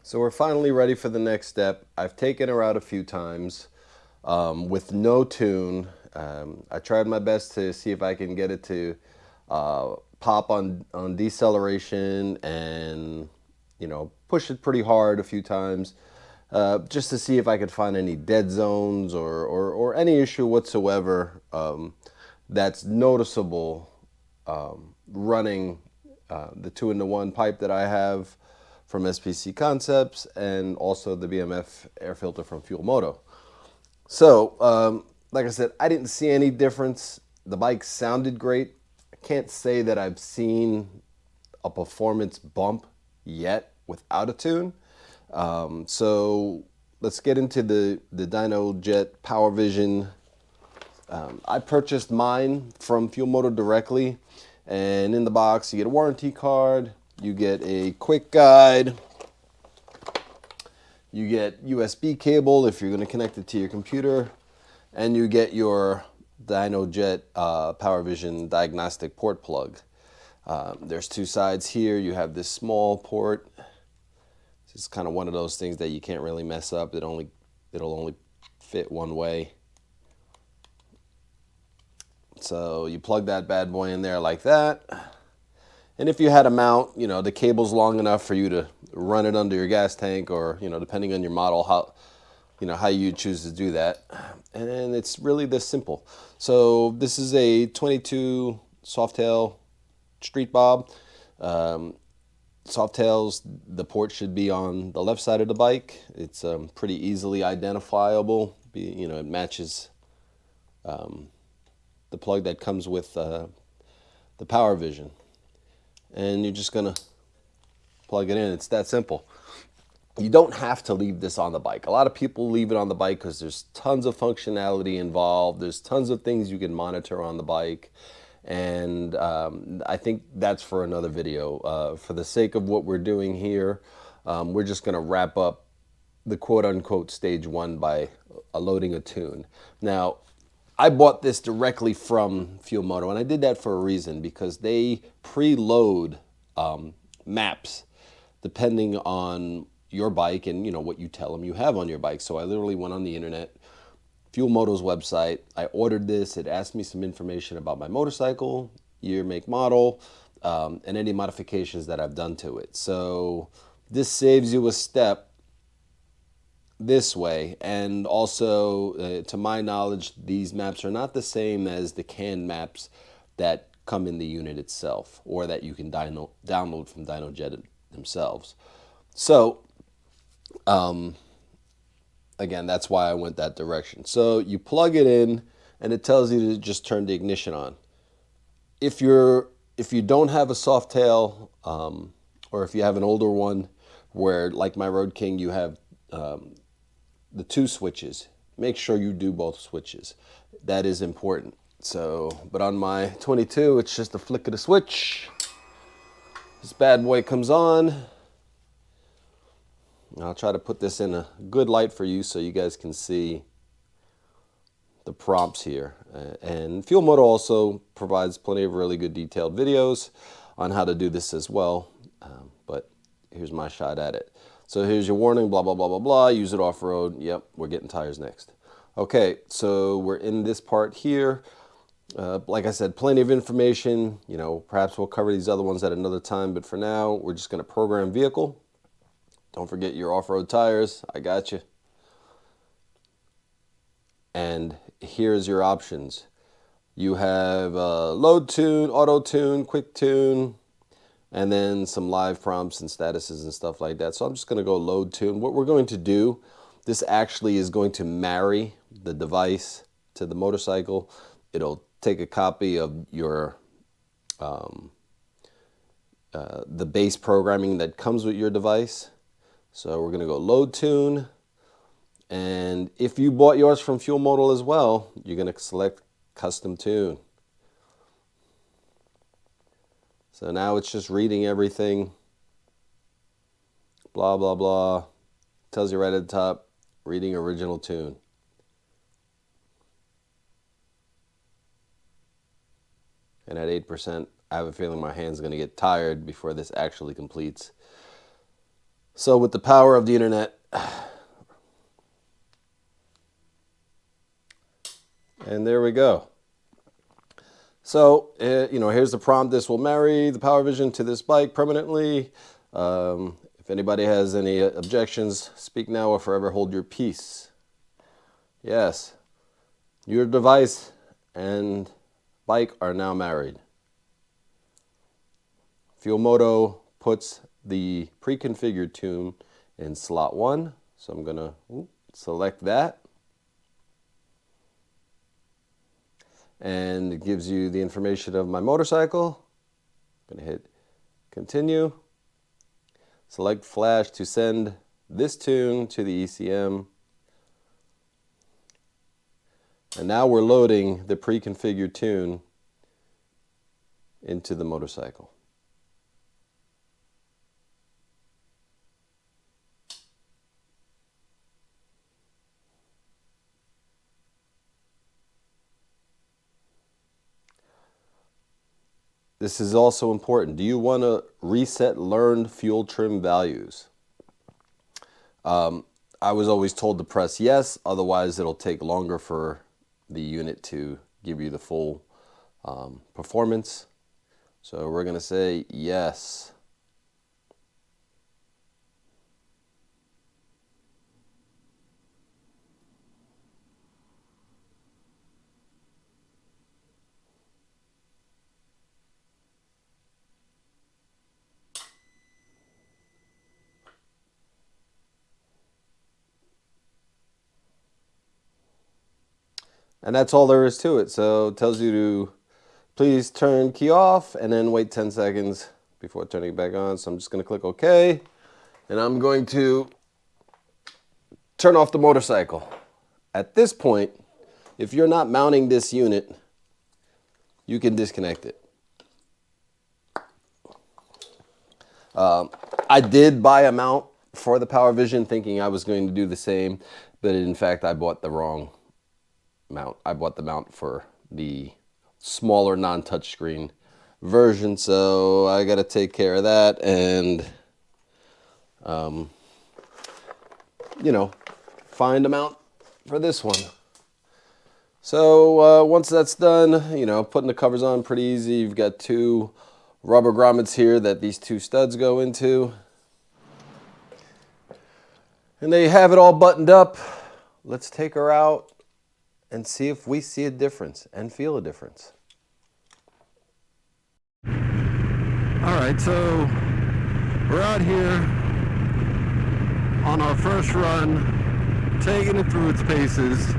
So we're finally ready for the next step. I've taken her out a few times with no tune. I tried my best to see if I can get it to pop on deceleration and, push it pretty hard a few times just to see if I could find any dead zones or any issue whatsoever that's noticeable running the 2-in-1 pipe that I have from SPC Concepts and also the BMF air filter from Fuel Moto. So, like I said, I didn't see any difference. The bike sounded great. I can't say that I've seen a performance bump yet without a tune. So let's get into the DynoJet Powervision. I purchased mine from Fuel Moto directly, and in the box you get a warranty card, you get a quick guide, you get USB cable if you're going to connect it to your computer, and you get your DynoJet Powervision diagnostic port plug. There's two sides here. You have this small port. It's kind of one of those things that you can't really mess up. It'll only fit one way. So you plug that bad boy in there like that. And if you had a mount, the cable's long enough for you to run it under your gas tank, or, depending on your model, how you choose to do that. And it's really this simple. So this is a 22 Softail Street Bob. Softails, the port should be on the left side of the bike. It's pretty easily identifiable. It matches the plug that comes with the Power Vision. And you're just gonna plug it in. It's that simple. You don't have to leave this on the bike. A lot of people leave it on the bike because there's tons of functionality involved. There's tons of things you can monitor on the bike. And I think that's for another video. For the sake of what we're doing here, we're just gonna wrap up the quote-unquote stage one by loading a tune. Now, I bought this directly from Fuel Moto, and I did that for a reason, because they preload maps depending on your bike and what you tell them you have on your bike. So I literally went on the internet, Fuel Moto's website. I ordered this. It asked me some information about my motorcycle, year, make, model, and any modifications that I've done to it. So this saves you a step this way. And also, to my knowledge, these maps are not the same as the canned maps that come in the unit itself, or that you can download from DynoJet themselves. So again, that's why I went that direction. So you plug it in and it tells you to just turn the ignition on. If you don't have a Softail, or if you have an older one where, like my Road King, you have the two switches, make sure you do both switches. That is important. So, but on my 22, it's just a flick of the switch. This bad boy comes on. I'll try to put this in a good light for you so you guys can see the prompts here. And Fuel Moto also provides plenty of really good detailed videos on how to do this as well. But here's my shot at it. So here's your warning, blah, blah, blah, blah, blah. Use it off-road. Yep, we're getting tires next. Okay, so we're in this part here. Like I said, plenty of information. Perhaps we'll cover these other ones at another time. But for now, we're just going to program vehicle. Don't forget your off-road tires. I got you. And here's your options. You have load tune, auto tune, quick tune, and then some live prompts and statuses and stuff like that. So I'm just going to go load tune. What we're going to do, this actually is going to marry the device to the motorcycle. It'll take a copy of your the base programming that comes with your device. So we're going to go load tune. And if you bought yours from Fuel Moto as well, you're going to select custom tune. So now it's just reading everything. Blah, blah, blah. Tells you right at the top, reading original tune. And at 8%, I have a feeling my hand's going to get tired before this actually completes. So with the power of the internet, and there we go. So, here's the prompt. This will marry the PowerVision to this bike permanently. If anybody has any objections, speak now or forever hold your peace. Yes, your device and bike are now married. Fuel Moto puts the pre-configured tune in slot 1. So I'm going to select that. And it gives you the information of my motorcycle. I'm going to hit continue. Select flash to send this tune to the ECM. And now we're loading the pre-configured tune into the motorcycle. This is also important. Do you want to reset learned fuel trim values? I was always told to press yes, otherwise it'll take longer for the unit to give you the full performance. So we're going to say yes. And that's all there is to it. So it tells you to please turn key off and then wait 10 seconds before turning it back on. So I'm just going to click OK. And I'm going to turn off the motorcycle. At this point, if you're not mounting this unit, you can disconnect it. I did buy a mount for the PowerVision thinking I was going to do the same, but in fact I bought the wrong mount. I bought the mount for the smaller non-touchscreen version, so I got to take care of that and find a mount for this one. So once that's done, putting the covers on pretty easy. You've got 2 rubber grommets here that these 2 studs go into, and they have it all buttoned up. Let's take her out and see if we see a difference and feel a difference. All right, so we're out here on our first run, taking it through its paces,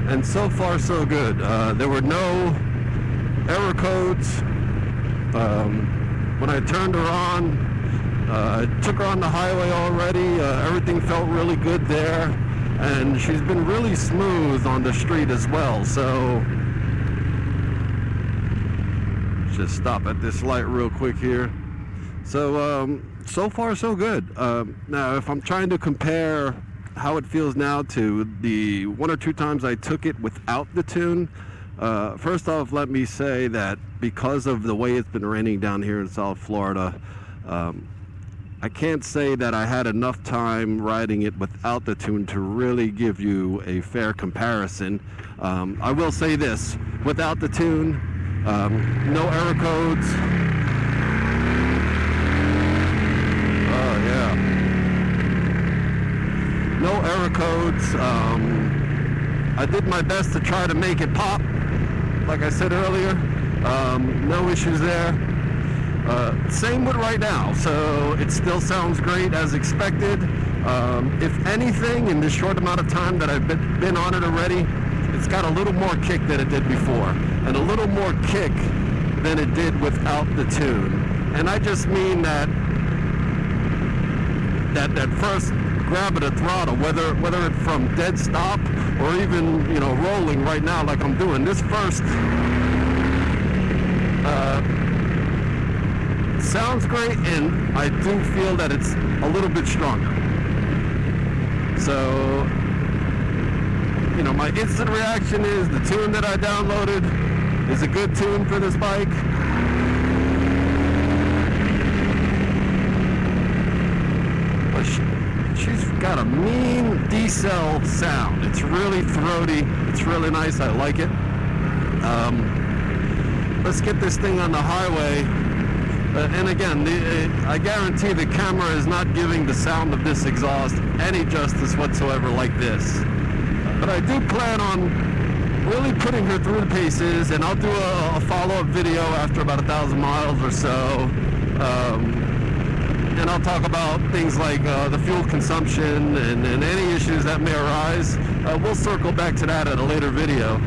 and so far so good. There were no error codes. When I turned her on, I took her on the highway already. Everything felt really good there. And she's been really smooth on the street as well, so just stop at this light real quick here. So so far so good. Now if I'm trying to compare how it feels now to the 1 or 2 times I took it without the tune, first off, let me say that because of the way it's been raining down here in South Florida, I can't say that I had enough time riding it without the tune to really give you a fair comparison. I will say this, without the tune, no error codes. Oh yeah. No error codes. I did my best to try to make it pop, like I said earlier. No issues there. Same with right now, so it still sounds great as expected. If anything, in this short amount of time that I've been on it already, it's got a little more kick than it did before, and a little more kick than it did without the tune. And I just mean that first grab of the throttle, whether it's from dead stop or even rolling right now like I'm doing. This first sounds great, and I do feel that it's a little bit stronger. So, my instant reaction is the tune that I downloaded is a good tune for this bike. she's got a mean D-cell sound. It's really throaty. It's really nice. I like it. Let's get this thing on the highway. And again, I guarantee the camera is not giving the sound of this exhaust any justice whatsoever like this. But I do plan on really putting her through the paces, and I'll do a follow-up video after about 1,000 miles or so. And I'll talk about things like the fuel consumption and any issues that may arise. We'll circle back to that at a later video.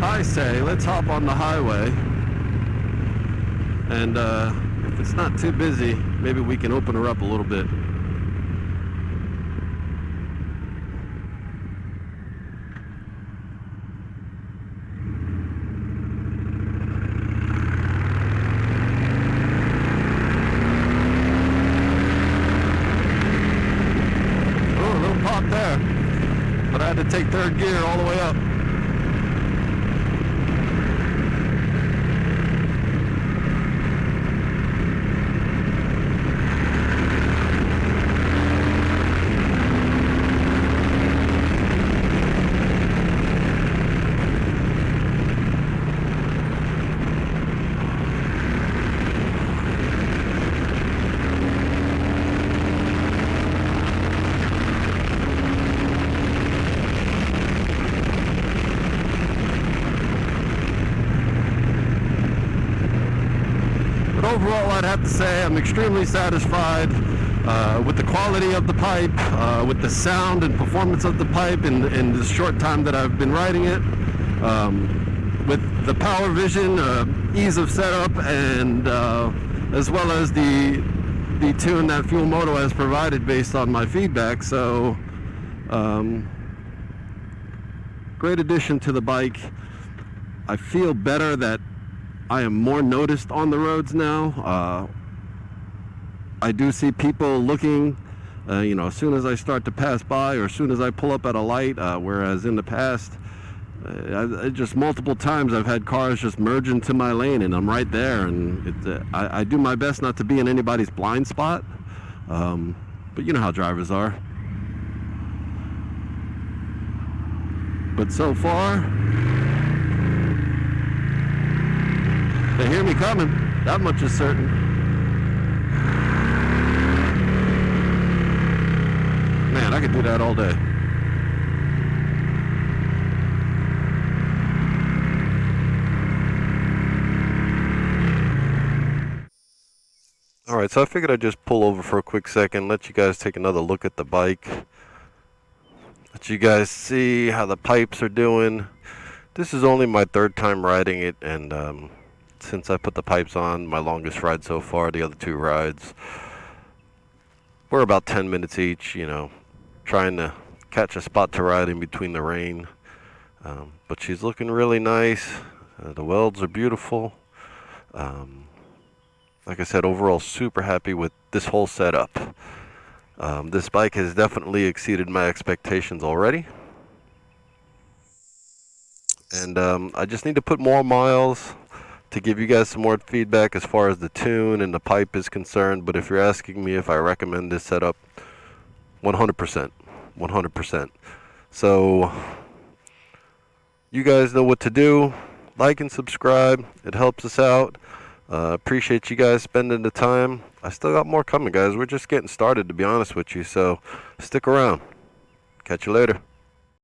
I say, let's hop on the highway, and if it's not too busy, maybe we can open her up a little bit. Oh, a little pop there, but I had to take third gear all the way up. Overall, I'd have to say I'm extremely satisfied with the quality of the pipe, with the sound and performance of the pipe in the short time that I've been riding it, with the Power Vision, ease of setup, and as well as the tune that Fuel Moto has provided based on my feedback. So great addition to the bike. I feel better that I am more noticed on the roads now. I do see people looking, as soon as I start to pass by or as soon as I pull up at a light, whereas in the past, just multiple times I've had cars just merge into my lane and I'm right there, and I do my best not to be in anybody's blind spot, but you know how drivers are. But so far, they hear me coming, that much is certain. Man, I could do that all day. Alright, so I figured I'd just pull over for a quick second, let you guys take another look at the bike. Let you guys see how the pipes are doing. This is only my third time riding it, and since I put the pipes on, my longest ride so far, the other two rides, we're about 10 minutes each, trying to catch a spot to ride in between the rain. But she's looking really nice. The welds are beautiful. Like I said, overall super happy with this whole setup. This bike has definitely exceeded my expectations already. And I just need to put more miles to give you guys some more feedback as far as the tune and the pipe is concerned. But if you're asking me if I recommend this setup, 100%. 100%. So you guys know what to do. Like and subscribe. It helps us out. Appreciate you guys spending the time. I still got more coming, guys. We're just getting started, to be honest with you. So stick around. Catch you later.